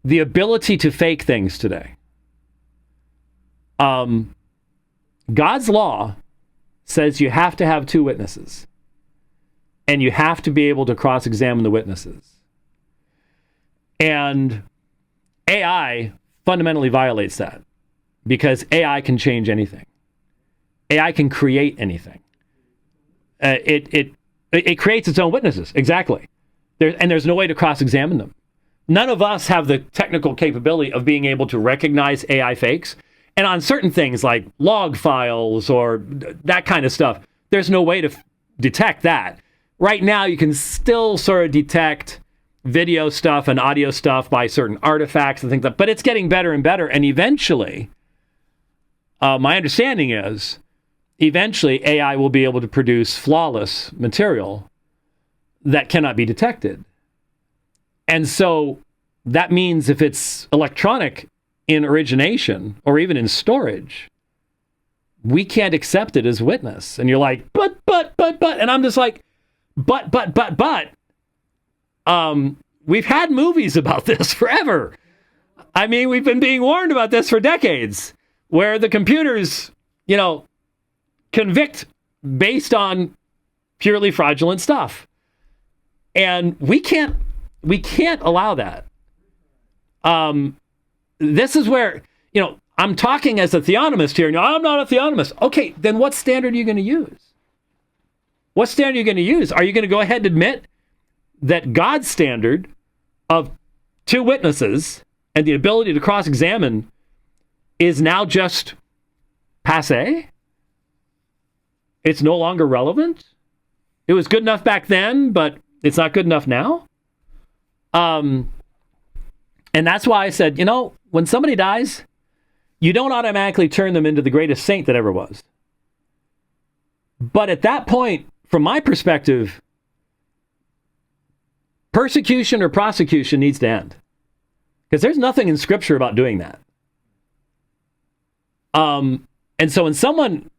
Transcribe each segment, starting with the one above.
the ability to fake things today. God's law says you have to have two witnesses, and you have to be able to cross-examine the witnesses. And AI fundamentally violates that, because AI can change anything. AI can create anything. It creates its own witnesses, exactly. There's no way to cross-examine them. None of us have the technical capability of being able to recognize AI fakes. And on certain things like log files or that kind of stuff, there's no way to detect that. Right now, you can still sort of detect video stuff and audio stuff by certain artifacts and things like that, but it's getting better and better. And eventually, my understanding is, eventually AI will be able to produce flawless material that cannot be detected. And so that means if it's electronic in origination or even in storage, we can't accept it as witness. And you're like, but. And I'm just like, but. We've had movies about this forever. I mean, we've been being warned about this for decades, where the computers, convict based on purely fraudulent stuff. And we can't allow that. This is where, I'm talking as a theonomist here. No, I'm not a theonomist. Okay, then what standard are you going to use? What standard are you going to use? Are you going to go ahead and admit that God's standard of two witnesses and the ability to cross-examine is now just passé? It's no longer relevant? It was good enough back then, but it's not good enough now? And that's why I said, when somebody dies, you don't automatically turn them into the greatest saint that ever was. But at that point, from my perspective, persecution or prosecution needs to end. Because there's nothing in Scripture about doing that. And so when someone,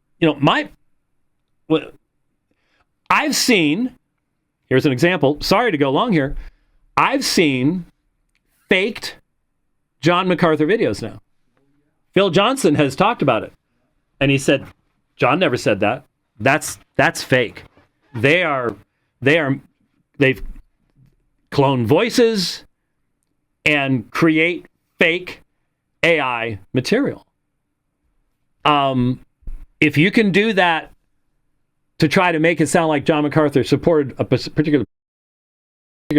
I've seen, here's an example, sorry to go long here, I've seen faked John MacArthur videos now. Phil Johnson has talked about it. And he said, John never said that. That's fake. They've clone voices and create fake AI material. If you can do that to try to make it sound like John MacArthur supported a particular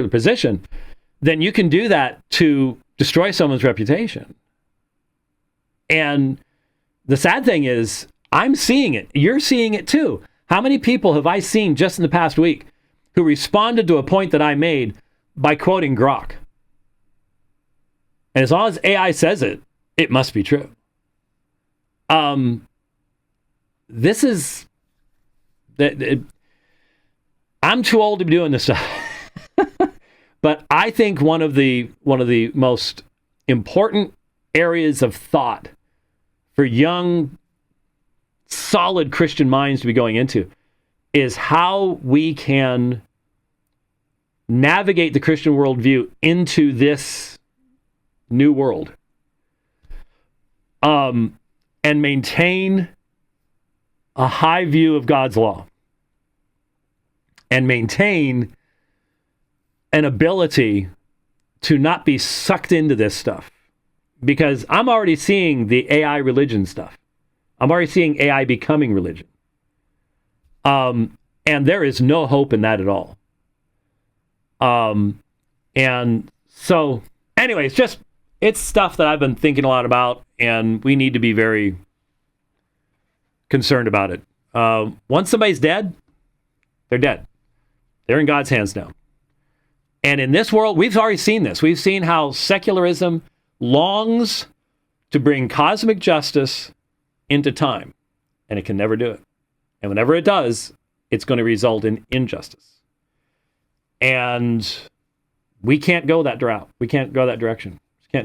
position, then you can do that to destroy someone's reputation. And the sad thing is, I'm seeing it. You're seeing it too. How many people have I seen just in the past week who responded to a point that I made by quoting Grok? And as long as AI says it, it must be true. This is... I'm too old to be doing this stuff. But I think one of the most important areas of thought for young, solid Christian minds to be going into is how we can navigate the Christian worldview into this new world, and maintain a high view of God's law, and maintain an ability to not be sucked into this stuff. Because I'm already seeing the AI religion stuff. I'm already seeing AI becoming religion. And there is no hope in that at all. And so, anyways, it's stuff that I've been thinking a lot about, and we need to be very concerned about it. Once somebody's dead, they're dead. They're in God's hands now. And in this world, we've already seen this. We've seen how secularism longs to bring cosmic justice into time, and it can never do it. And whenever it does, it's going to result in injustice. And we can't go that route. We can't go that direction.